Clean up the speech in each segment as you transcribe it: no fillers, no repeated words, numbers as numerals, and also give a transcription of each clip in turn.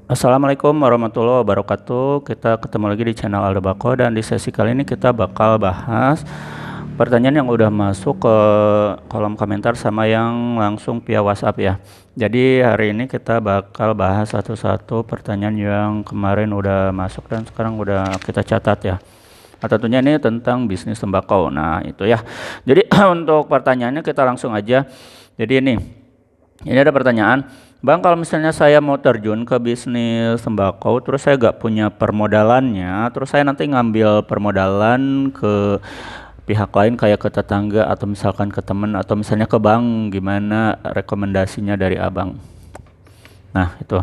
Assalamualaikum warahmatullahi wabarakatuh. Kita ketemu lagi di channel Aldo Bako dan di sesi kali ini kita bakal bahas pertanyaan yang udah masuk ke kolom komentar sama yang langsung via WhatsApp ya. Jadi hari ini kita bakal bahas satu-satu pertanyaan yang kemarin udah masuk dan sekarang udah kita catat ya. Nah, tentunya ini tentang bisnis tembakau. Nah, itu ya. Jadi untuk pertanyaannya kita langsung aja. Jadi ini ada pertanyaan, Bang, kalau misalnya saya mau terjun ke bisnis tembakau, terus saya gak punya permodalannya, terus saya nanti ngambil permodalan ke pihak lain kayak ke tetangga atau misalkan ke temen atau misalnya ke bank, gimana rekomendasinya dari Abang? Nah, itu.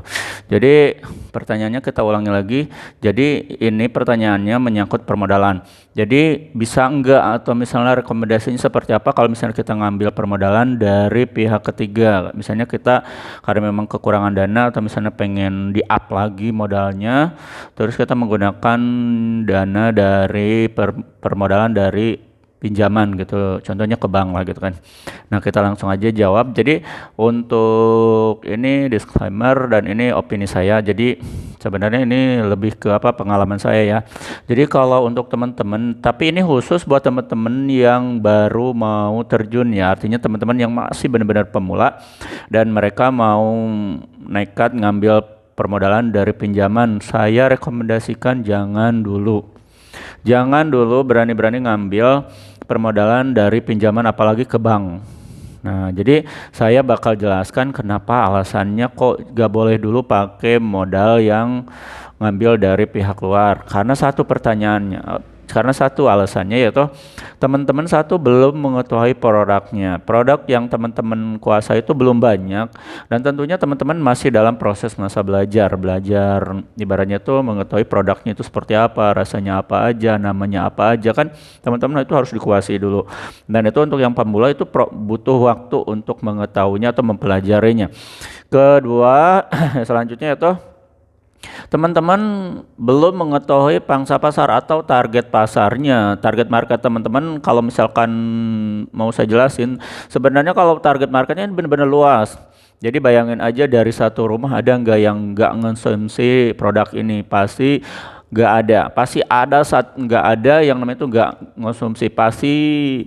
Jadi pertanyaannya kita ulangi lagi. Jadi ini pertanyaannya menyangkut permodalan. Jadi bisa enggak atau misalnya rekomendasinya seperti apa kalau misalnya kita ngambil permodalan dari pihak ketiga. Misalnya kita karena memang kekurangan dana atau misalnya pengen di-up lagi modalnya, terus kita menggunakan dana dari permodalan dari pinjaman gitu, contohnya ke bank lah gitu kan. Nah, kita langsung aja jawab. Jadi untuk ini disclaimer dan ini opini saya. Jadi sebenarnya ini lebih ke apa pengalaman saya ya. Jadi kalau untuk teman-teman, tapi ini khusus buat teman-teman yang baru mau terjun ya. Artinya teman-teman yang masih benar-benar pemula dan mereka mau nekat ngambil permodalan dari pinjaman. Saya rekomendasikan jangan dulu. Jangan dulu berani-berani ngambil permodalan dari pinjaman apalagi ke bank. Nah, jadi saya bakal jelaskan kenapa alasannya kok gak boleh dulu pakai modal yang ngambil dari pihak luar. Karena satu alasannya yaitu teman-teman satu belum mengetahui produknya. Produk yang teman-teman kuasai itu belum banyak dan tentunya teman-teman masih dalam proses masa belajar. Belajar ibaratnya tuh mengetahui produknya itu seperti apa, rasanya apa aja, namanya apa aja kan teman-teman itu harus dikuasai dulu. Dan itu untuk yang pemula itu butuh waktu untuk mengetahuinya atau mempelajarinya. Kedua, selanjutnya itu teman-teman belum mengetahui pangsa pasar atau target pasarnya. Target market teman-teman kalau misalkan mau saya jelasin, sebenarnya kalau target marketnya ini benar-benar luas. Jadi bayangin aja dari satu rumah ada nggak yang nggak ngonsumsi produk ini? Pasti nggak ada yang namanya itu nggak ngonsumsi. Pasti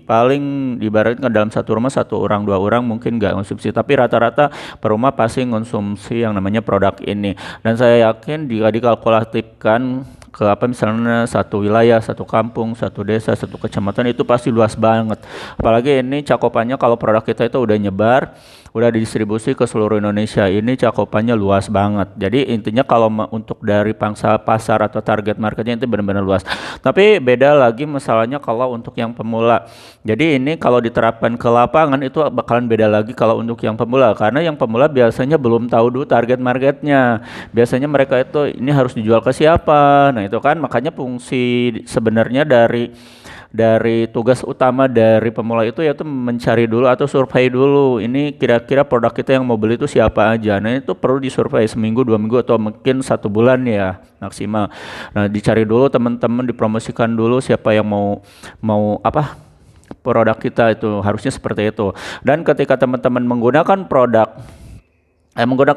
paling diibaratkan dalam satu rumah satu orang dua orang mungkin nggak ngonsumsi, tapi rata-rata per rumah pasti ngonsumsi yang namanya produk ini. Dan saya yakin jika dikalkulatifkan ke apa misalnya satu wilayah, satu kampung, satu desa, satu kecamatan itu pasti luas banget. Apalagi ini cakupannya kalau produk kita itu udah nyebar, udah didistribusi ke seluruh Indonesia. Ini cakupannya luas banget. Jadi intinya kalau untuk dari pangsa pasar atau target marketnya itu benar-benar luas. Tapi beda lagi masalahnya kalau untuk yang pemula. Jadi ini kalau diterapkan ke lapangan itu bakalan beda lagi kalau untuk yang pemula karena yang pemula biasanya belum tahu dulu target marketnya. Biasanya mereka itu ini harus dijual ke siapa. Nah, itu kan makanya fungsi sebenarnya dari tugas utama dari pemula itu yaitu mencari dulu atau survei dulu ini kira-kira produk kita yang mau beli itu siapa aja. Nah, itu perlu disurvei seminggu 2 minggu atau mungkin 1 bulan ya maksimal. Nah, dicari dulu teman-teman, dipromosikan dulu siapa yang mau apa produk kita, itu harusnya seperti itu. Dan ketika teman-teman menggunakan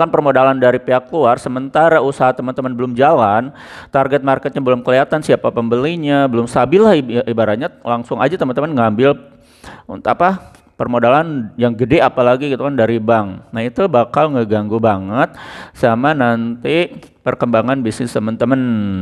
permodalan dari pihak luar, sementara usaha teman-teman belum jalan, target marketnya belum kelihatan, siapa pembelinya, belum stabil lah ibaratnya, langsung aja teman-teman ngambil untuk apa permodalan yang gede apalagi gitu kan dari bank. Nah, itu bakal ngeganggu banget sama nanti perkembangan bisnis teman-teman.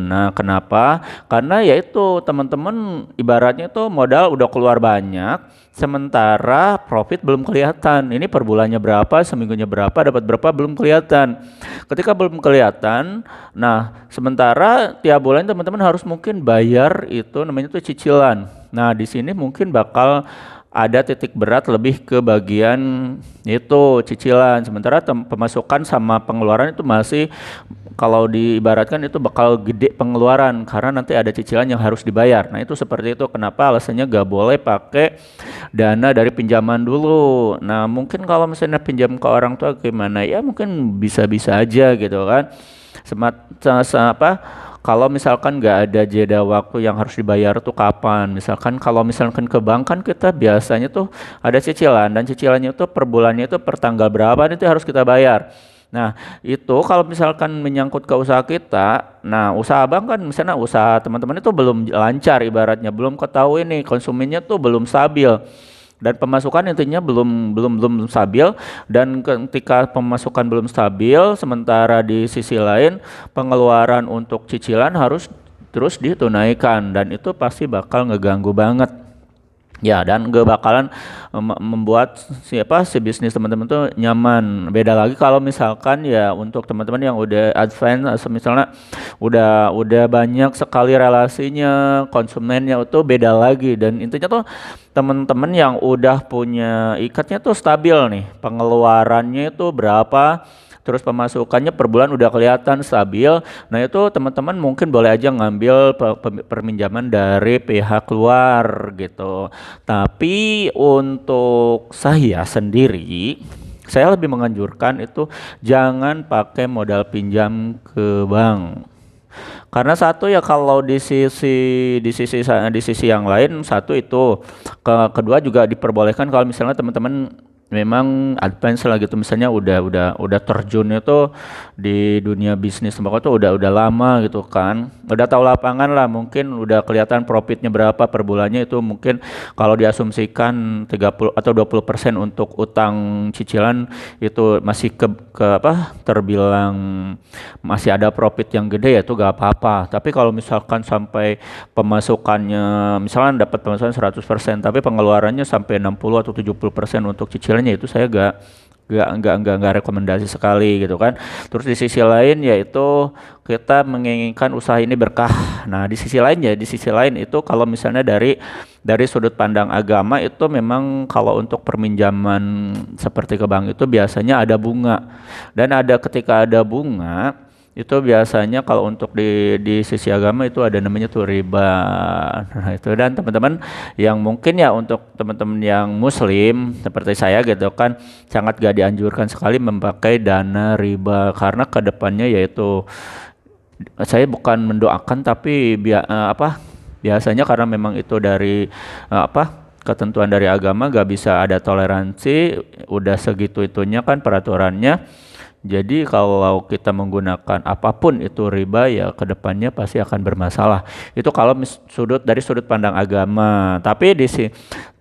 Nah, kenapa? Karena yaitu teman-teman ibaratnya tuh modal udah keluar banyak, sementara profit belum kelihatan. Ini per bulannya berapa, seminggunya berapa, dapat berapa belum kelihatan. Ketika belum kelihatan, nah sementara tiap bulan teman-teman harus mungkin bayar itu namanya tuh cicilan. Nah, di sini mungkin bakal ada titik berat lebih ke bagian itu cicilan, sementara pemasukan sama pengeluaran itu masih kalau diibaratkan itu bakal gede pengeluaran karena nanti ada cicilan yang harus dibayar. Nah, itu seperti itu kenapa alasannya gak boleh pakai dana dari pinjaman dulu. Nah, mungkin kalau misalnya pinjam ke orang tua gimana ya, mungkin bisa-bisa aja gitu kan. Apa kalau misalkan nggak ada jeda waktu yang harus dibayar tuh kapan? Misalkan kalau misalkan ke bank kan kita biasanya tuh ada cicilan dan cicilannya tuh per bulannya itu per tanggal berapa itu harus kita bayar. Nah, itu kalau misalkan menyangkut ke usaha kita, nah usaha abang kan misalnya usaha teman-teman itu belum lancar ibaratnya, belum ketahui nih konsumennya tuh belum stabil dan pemasukan intinya belum stabil dan ketika pemasukan belum stabil sementara di sisi lain pengeluaran untuk cicilan harus terus ditunaikan dan itu pasti bakal ngeganggu banget. Ya, dan gak bakalan membuat si bisnis teman-teman tuh nyaman. Beda lagi kalau misalkan ya untuk teman-teman yang udah advance, misalnya udah banyak sekali relasinya, konsumennya itu beda lagi. Dan intinya tuh teman-teman yang udah punya ikatnya tuh stabil nih, pengeluarannya itu berapa, terus pemasukannya per bulan udah kelihatan stabil. Nah, itu teman-teman mungkin boleh aja ngambil perminjaman dari pihak luar gitu. Tapi untuk saya sendiri, saya lebih menganjurkan itu jangan pakai modal pinjam ke bank. Karena satu ya kalau di sisi yang lain satu itu kedua juga diperbolehkan kalau misalnya teman-teman memang advance lah gitu misalnya udah terjun itu di dunia bisnis tembakau tuh udah lama gitu kan udah tahu lapangan lah mungkin udah kelihatan profitnya berapa per bulannya itu mungkin kalau diasumsikan 30 atau 20% untuk utang cicilan itu masih ke apa terbilang masih ada profit yang gede ya itu gak apa-apa tapi kalau misalkan sampai pemasukannya misalnya dapat pemasukan 100% tapi pengeluarannya sampai 60 atau 70% untuk cicilannya itu saya gak rekomendasi sekali gitu kan. Terus di sisi lain yaitu kita menginginkan usaha ini berkah. Nah, di sisi lain itu kalau misalnya dari sudut pandang agama itu memang kalau untuk perminjaman seperti ke bank itu biasanya ada bunga. Dan ketika ada bunga itu biasanya kalau untuk di sisi agama itu ada namanya tuh riba. Nah, itu dan teman-teman yang mungkin ya untuk teman-teman yang muslim seperti saya gitu kan sangat gak dianjurkan sekali memakai dana riba karena kedepannya yaitu saya bukan mendoakan tapi biasanya karena memang itu dari ketentuan dari agama gak bisa ada toleransi udah segitu itunya kan peraturannya. Jadi kalau kita menggunakan apapun itu riba ya kedepannya pasti akan bermasalah. Itu kalau dari sudut pandang agama. Tapi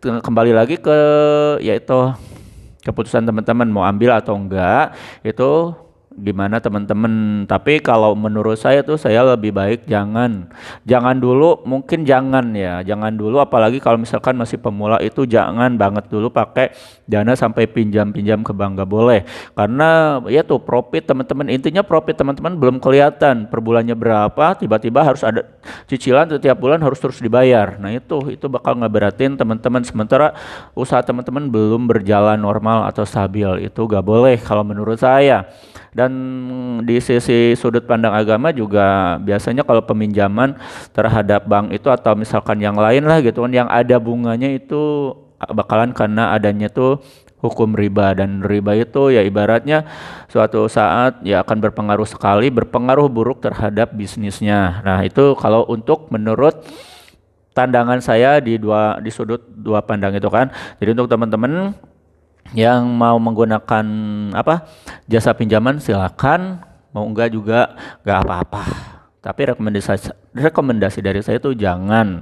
kembali lagi ke yaitu keputusan teman-teman mau ambil atau enggak itu gimana teman-teman. Tapi kalau menurut saya tuh saya lebih baik jangan dulu mungkin jangan dulu apalagi kalau misalkan masih pemula itu jangan banget dulu pakai dana sampai pinjam-pinjam ke bank gak boleh karena ya tuh profit teman-teman intinya profit teman-teman belum kelihatan per bulannya berapa tiba-tiba harus ada cicilan setiap bulan harus terus dibayar. Nah itu bakal ngeberatin teman-teman sementara usaha teman-teman belum berjalan normal atau stabil itu gak boleh kalau menurut saya. Dan di sisi sudut pandang agama juga biasanya kalau peminjaman terhadap bank itu atau misalkan yang lain lah gitu kan yang ada bunganya itu bakalan karena adanya tuh hukum riba dan riba itu ya ibaratnya suatu saat ya akan berpengaruh buruk terhadap bisnisnya. Nah, itu kalau untuk menurut pandangan saya di sudut dua pandang itu kan. Jadi untuk teman-teman yang mau menggunakan jasa pinjaman silakan, mau enggak juga enggak apa-apa. Tapi rekomendasi dari saya itu jangan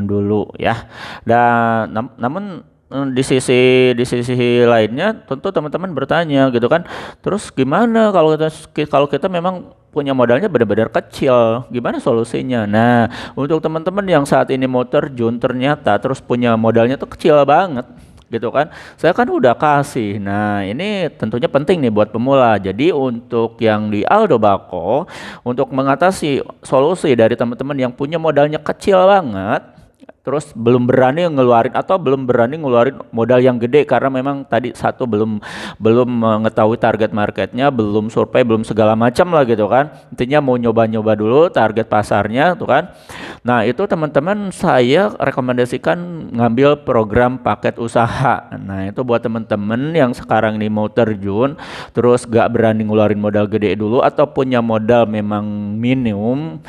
dulu ya. Dan namun di sisi lainnya tentu teman-teman bertanya gitu kan. Terus gimana kalau kita memang punya modalnya benar-benar kecil, gimana solusinya? Nah, untuk teman-teman yang saat ini mau terjun ternyata terus punya modalnya tuh kecil banget gitu kan. Saya kan udah kasih. Nah, ini tentunya penting nih buat pemula. Jadi untuk yang di Aldo Bako untuk mengatasi solusi dari teman-teman yang punya modalnya kecil banget terus belum berani ngeluarin modal yang gede karena memang tadi satu belum mengetahui target marketnya, belum survei, belum segala macam lah gitu kan. Intinya mau nyoba-nyoba dulu target pasarnya tuh kan. Nah, itu teman-teman saya rekomendasikan ngambil program paket usaha. Nah, itu buat teman-teman yang sekarang ini mau terjun terus gak berani ngeluarin modal gede dulu atau punya modal memang minim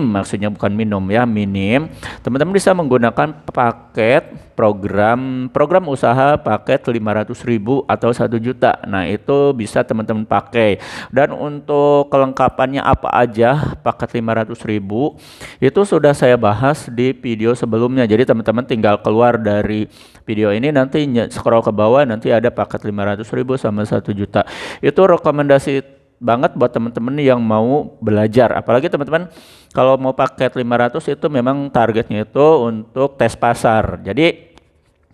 maksudnya bukan minum ya, minim. Teman-teman bisa menggunakan menggunakan paket program usaha paket 500.000 atau 1 juta. Nah, itu bisa teman-teman pakai. Dan untuk kelengkapannya apa aja paket 500.000 itu sudah saya bahas di video sebelumnya. Jadi teman-teman tinggal keluar dari video ini, nanti scroll ke bawah, nanti ada paket 500.000 sama 1 juta. Itu rekomendasi banget buat teman-teman yang mau belajar. Apalagi teman-teman kalau mau paket 500 itu memang targetnya itu untuk tes pasar. Jadi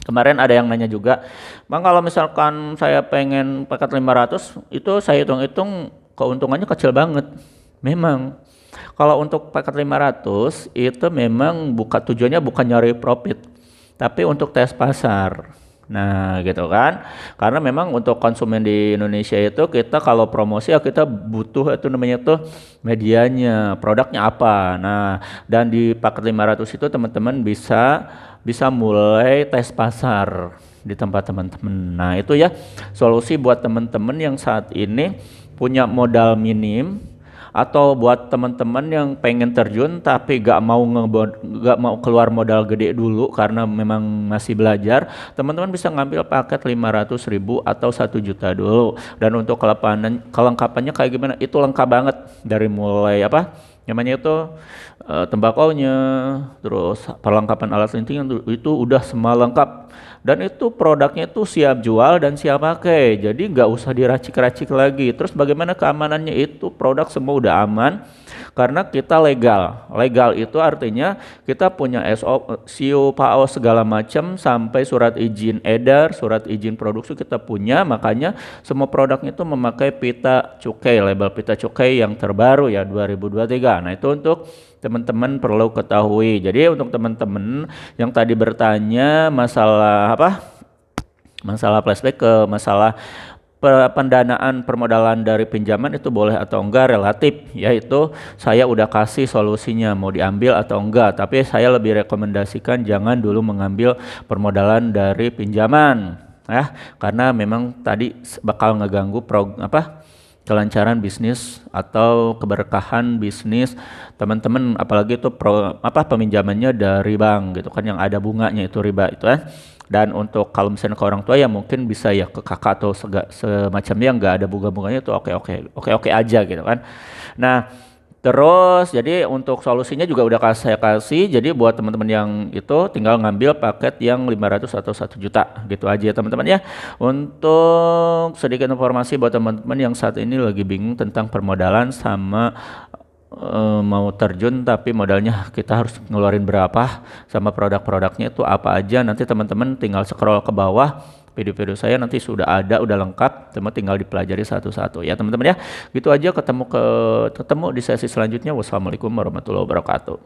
kemarin ada yang nanya juga, Bang, kalau misalkan saya pengen paket 500 itu saya hitung-hitung keuntungannya kecil banget. Memang kalau untuk paket 500 itu memang tujuannya bukan nyari profit, tapi untuk tes pasar. Nah, gitu kan. Karena memang untuk konsumen di Indonesia itu kita kalau promosi ya kita butuh itu namanya tuh medianya, produknya apa. Nah, dan di paket 500 itu teman-teman bisa mulai tes pasar di tempat teman-teman. Nah, itu ya solusi buat teman-teman yang saat ini punya modal minim, atau buat teman-teman yang pengen terjun tapi gak mau keluar modal gede dulu karena memang masih belajar, teman-teman bisa ngambil paket 500.000 atau 1 juta dulu. Dan untuk kelengkapannya kayak gimana, itu lengkap banget dari mulai apa namanya itu tembakonya, terus perlengkapan alat linting itu udah semua lengkap. Dan itu produknya itu siap jual dan siap pakai, jadi nggak usah diracik-racik lagi. Terus bagaimana keamanannya, itu produk semua udah aman karena kita legal. Legal itu artinya kita punya SOP, SIO, PAO segala macam, sampai surat izin edar, surat izin produksi kita punya. Makanya semua produknya itu memakai pita cukai, label pita cukai yang terbaru ya 2023. Nah, itu untuk teman-teman perlu ketahui. Jadi untuk teman-teman yang tadi bertanya masalah apa? Masalah flashback ke masalah pendanaan permodalan dari pinjaman itu boleh atau enggak relatif, yaitu saya udah kasih solusinya mau diambil atau enggak, tapi saya lebih rekomendasikan jangan dulu mengambil permodalan dari pinjaman ya, karena memang tadi bakal ngeganggu kelancaran bisnis atau keberkahan bisnis teman-teman, apalagi itu peminjamannya dari bank gitu kan, yang ada bunganya itu riba itu ya. Dan untuk kalau misalnya ke orang tua ya mungkin bisa ya ke kakak atau semacamnya yang nggak ada bunga-bunganya itu oke aja gitu kan. Nah, terus jadi untuk solusinya juga udah saya kasih. Jadi buat teman-teman yang itu tinggal ngambil paket yang 500 atau 1 juta gitu aja ya teman-teman ya. Untuk sedikit informasi buat teman-teman yang saat ini lagi bingung tentang permodalan sama mau terjun tapi modalnya kita harus ngeluarin berapa, sama produk-produknya itu apa aja, nanti teman-teman tinggal scroll ke bawah, video-video saya nanti sudah ada, udah lengkap, teman tinggal dipelajari satu-satu ya teman-teman ya. Gitu aja, ketemu di sesi selanjutnya. Wassalamualaikum warahmatullahi wabarakatuh.